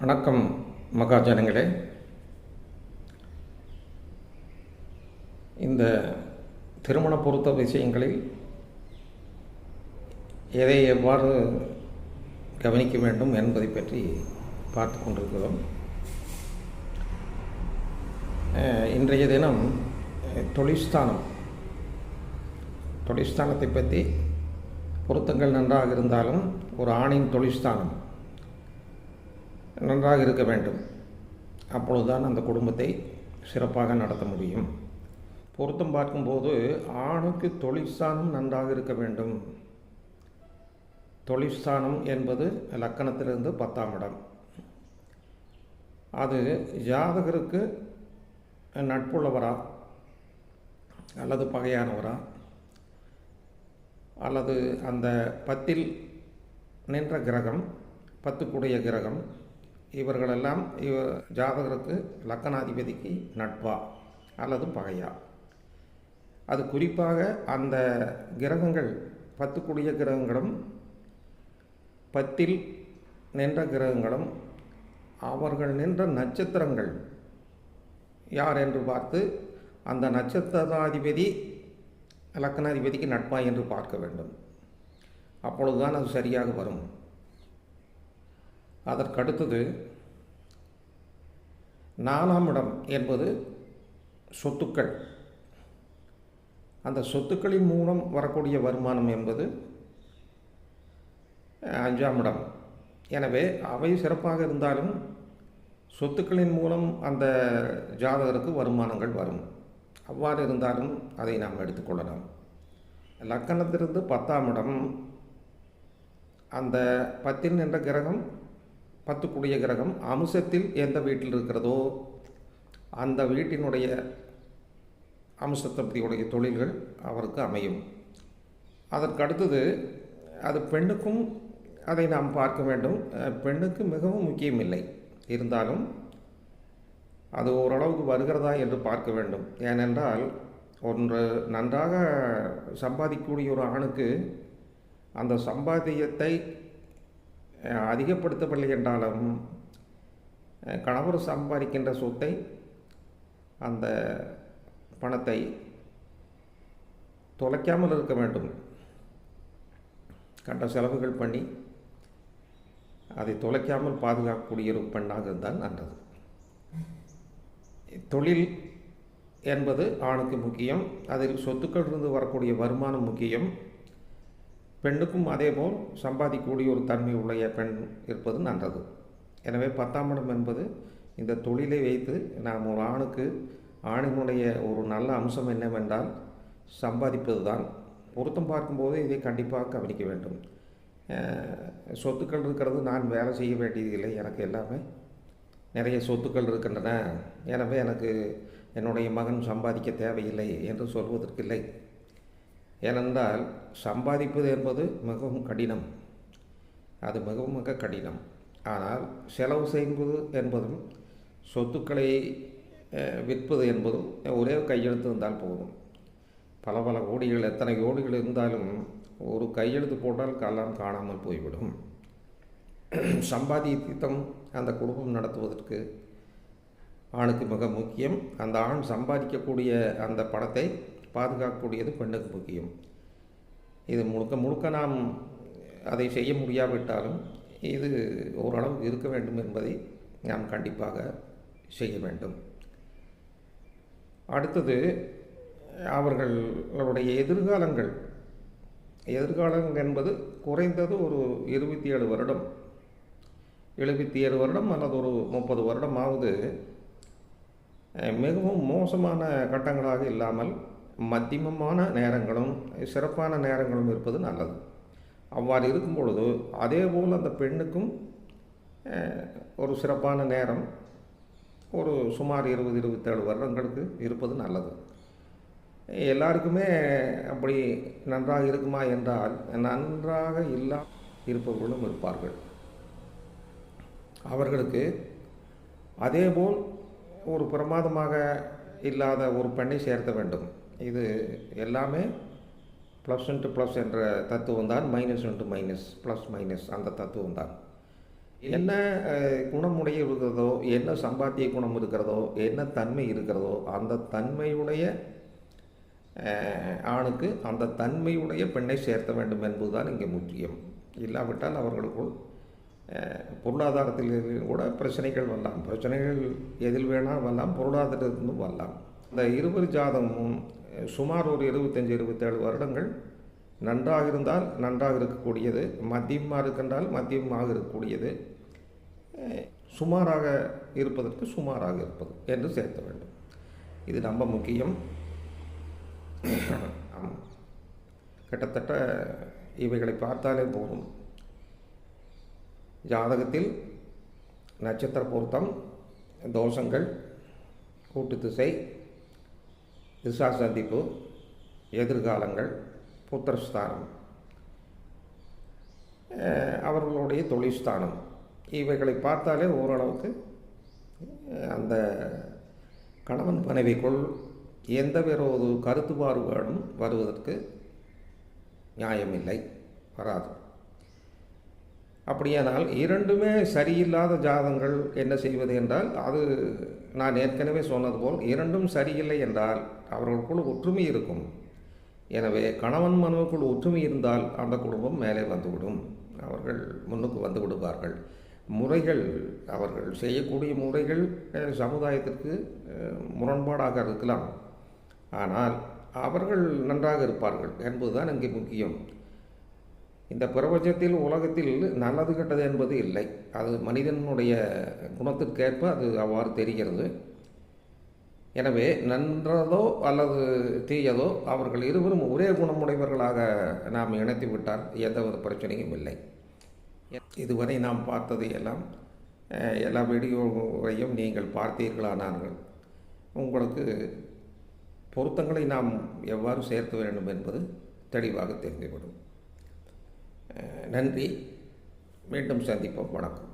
வணக்கம் மகாஜனங்களே. இந்த திருமண பொருத்த விஷயங்களில் எதை எவ்வாறு கவனிக்க வேண்டும் என்பதை பற்றி பார்த்து கொண்டிருக்கிறோம். இன்றைய தினம் தொழில்ஸ்தானத்தை பற்றி பொருத்தங்கள் நன்றாக இருந்தாலும் ஒரு ஆணின் தொழில்ஸ்தானம் நன்றாக இருக்க வேண்டும். அப்பொழுதுதான் அந்த குடும்பத்தை சிறப்பாக நடத்த முடியும். பொருத்தம் பார்க்கும்போது ஆணுக்கு தொழில்ஸ்தானம் நன்றாக இருக்க வேண்டும். தொழில்ஸ்தானம் என்பது லக்கணத்திலிருந்து 10ஆம் இடம். அது ஜாதகருக்கு நட்புள்ளவரா அல்லது பகையானவரா அல்லது அந்த 10இல் நின்ற கிரகம் 10க்குடைய கிரகம் இவர்களெல்லாம் ஜாதகருக்கு லக்கணாதிபதிக்கு நட்பா அல்லது பகையா. அது குறிப்பாக அந்த கிரகங்கள் 10க்குடைய கிரகங்களும் 10இல் நின்ற கிரகங்களும் அவர்கள் நின்ற நட்சத்திரங்கள் யார் என்று பார்த்து அந்த நட்சத்திராதிபதி லக்கணாதிபதிக்கு நட்பா என்று பார்க்க வேண்டும். அப்பொழுதுதான் அது சரியாக வரும். அதற்கடுத்தது 4ஆம் இடம் என்பது சொத்துக்கள். அந்த சொத்துக்களின் மூலம் வரக்கூடிய வருமானம் என்பது 5ஆம் இடம். எனவே அவை சிறப்பாக இருந்தாலும் சொத்துக்களின் மூலம் அந்த ஜாதகருக்கு வருமானங்கள் வரும். அவ்வாறு இருந்தாலும் அதை நாம் எடுத்துக்கொள்ளலாம். லக்கணத்திலிருந்து 10ஆம் இடம் அந்த 10இல் நின்ற கிரகம் 10க்குடைய கிரகம் அம்சத்தில் எந்த வீட்டில் இருக்கிறதோ அந்த வீட்டினுடைய அம்சத்தபதியுடைய தொழில்கள் அவருக்கு அமையும். அதற்கு அடுத்தது அது பெண்ணுக்கும் அதை நாம் பார்க்க வேண்டும். பெண்ணுக்கு மிகவும் முக்கியமில்லை, இருந்தாலும் அது ஓரளவுக்கு வருகிறதா என்று பார்க்க வேண்டும். ஏனென்றால் ஒன்று நன்றாக சம்பாதிக்கக்கூடிய ஒரு ஆணுக்கு அந்த சம்பாத்தியத்தை அதிகப்படுத்தவில்லை என்றாலும் கணவர் சம்பாதிக்கின்ற சொத்தை அந்த பணத்தை தொலைக்காமல் இருக்க வேண்டும். கண்ட செலவுகள் பண்ணி அதை தொலைக்காமல் பாதுகாக்கக்கூடிய ஒரு பெண்ணாக இருந்தால் நல்லது. தொழில் என்பது ஆணுக்கு முக்கியம். அதில் சொத்துக்கள் இருந்து வரக்கூடிய வருமானம் முக்கியம். பெண்ணுக்கும் அதேபோல் சம்பாதிக்கக்கூடிய ஒரு தன்மை உடைய பெண் இருப்பது நல்லது. எனவே 10ஆம் இடம் என்பது இந்த தொழிலை வைத்து நாம் ஒரு ஆணுக்கு ஆணினுடைய ஒரு நல்ல அம்சம் என்னவென்றால் சம்பாதிப்பது தான். பொருத்தம் பார்க்கும்போது இதை கண்டிப்பாக கவனிக்க வேண்டும். சொத்துக்கள் இருக்கிறது, நான் வேலை செய்ய வேண்டியதில்லை, எனக்கு எல்லாமே நிறைய சொத்துக்கள் இருக்கின்றன, எனவே எனக்கு என்னுடைய மகன் சம்பாதிக்க தேவையில்லை என்று சொல்வதற்கில்லை. ஏனென்றால் சம்பாதிப்பது என்பது மிகவும் கடினம். அது மிகவும் மிக கடினம். ஆனால் செலவு செய்வது என்பதும் சொத்துக்களை விற்பது என்பதும் ஒரே கையெழுத்து இருந்தால் போதும். பல பல கோடிகள், எத்தனை கோடிகள் இருந்தாலும் ஒரு கையெழுத்து போட்டால் காலம் காணாமல் போய்விடும். சம்பாதித்தம் அந்த குடும்பம் நடத்துவதற்கு ஆணுக்கு மிக முக்கியம். அந்த ஆண் சம்பாதிக்கக்கூடிய அந்த பணத்தை பாதுகாக்கக்கூடியது பெண்ணுக்கு முக்கியம். இது முழுக்க முழுக்க நாம் அதை செய்ய முடியாவிட்டாலும் இது ஓரளவுக்கு இருக்க வேண்டும் என்பதை நாம் கண்டிப்பாக செய்ய வேண்டும். அடுத்தது அவர்களுடைய எதிர்காலம் என்பது குறைந்தது ஒரு 27 வருடம் 77 வருடம் அல்லது ஒரு 30 வருடமாவது மிகவும் மோசமான கட்டங்களாக இல்லாமல் மத்தியமமான நேரங்களும் சிறப்பான நேரங்களும் இருப்பது நல்லது. அவ்வாறு இருக்கும் பொழுது அதேபோல் அந்த பெண்ணுக்கும் ஒரு சிறப்பான நேரம் ஒரு சுமார் 20-27 வருடங்களுக்கு இருப்பது நல்லது. எல்லாருக்குமே அப்படி நன்றாக இருக்குமா என்றால் நன்றாக இருப்பவர்களும் இருப்பார்கள். அவர்களுக்கு அதேபோல் ஒரு பிரமாதமாக இல்லாத ஒரு பெண்ணை சேர்த்த வேண்டும். இது எல்லாமே +++ என்ற தத்துவம் தான், -*−, +-, அந்த தத்துவம் தான். என்ன குணமுடைய இருக்கிறதோ, என்ன சம்பாத்திய குணம் இருக்கிறதோ, என்ன தன்மை இருக்கிறதோ, அந்த தன்மையுடைய ஆணுக்கு அந்த தன்மையுடைய பெண்ணை சேர்த்த வேண்டும் என்பதுதான் இங்கே முக்கியம். இல்லாவிட்டால் அவர்களுக்குள் பொருளாதாரத்தில் கூட பிரச்சனைகள் வரலாம். பிரச்சனைகள் எதில் வேணால் வரலாம், பொருளாதாரத்திலிருந்தும் வரலாம். இந்த இருவர் ஜாதகமும் சுமார் ஒரு 25-27 வருடங்கள் நன்றாக இருந்தால் நன்றாக இருக்கக்கூடியது, மத்தியமாக இருக்கின்றால் மத்தியமாக இருக்கக்கூடியது, சுமாராக இருப்பதற்கு சுமாராக இருப்பது என்று சேர்த்த வேண்டும். இது ரொம்ப முக்கியம். கிட்டத்தட்ட இவைகளை பார்த்தாலே போதும். ஜாதகத்தில் நட்சத்திர பொருத்தம், தோஷங்கள், கூட்டு திசை, திசா சந்திப்பு, எதிர்காலங்கள், புத்திரஸ்தானம், அவர்களுடைய தொழில்ஸ்தானம், இவைகளை பார்த்தாலே ஓரளவுக்கு அந்த கணவன் மனைவிக்குள் எந்த ஒரு கருத்து மாறுபாடும் வருவதற்கு நியாயமில்லை, வராது. அப்படியானால் இரண்டுமே சரியில்லாத ஜாதகங்கள் என்ன செய்வது என்றால், அது நான் ஏற்கனவே சொன்னது போல் இரண்டும் சரியில்லை என்றால் அவர்களுக்குள் ஒற்றுமை இருக்கும். எனவே கணவன் மனைவிக்குள் ஒற்றுமை இருந்தால் அந்த குடும்பம் மேலே வந்துவிடும், அவர்கள் முன்னுக்கு வந்து விடுவார்கள். முறைகள், அவர்கள் செய்யக்கூடிய முறைகள் சமுதாயத்திற்கு முரண்பாடாக இருக்கலாம், ஆனால் அவர்கள் நன்றாக இருப்பார்கள் என்பதுதான் இங்கே முக்கியம். இந்த பிரபஞ்சத்தில், உலகத்தில் நல்லது கெட்டது என்பது இல்லை. அது மனிதனுடைய குணத்திற்கேற்ப அது அவ்வாறு தெரிகிறது. எனவே நன்றதோ அல்லது தீயதோ அவர்கள் இருவரும் ஒரே குணமுடையவர்களாக நாம் இணைத்து விட்டால் எந்த ஒரு பிரச்சனையும் இல்லை. இதுவரை நாம் பார்த்தது எல்லாம் எல்லா வீடியோவையும் நீங்கள் பார்த்தீர்களானார்கள் உங்களுக்கு பொருத்தங்களை நாம் எவ்வாறு சேர்க்க வேண்டும் என்பது தெளிவாக தெரிந்துவிடும். நன்றி. மீண்டும் சந்திப்போம். வணக்கம்.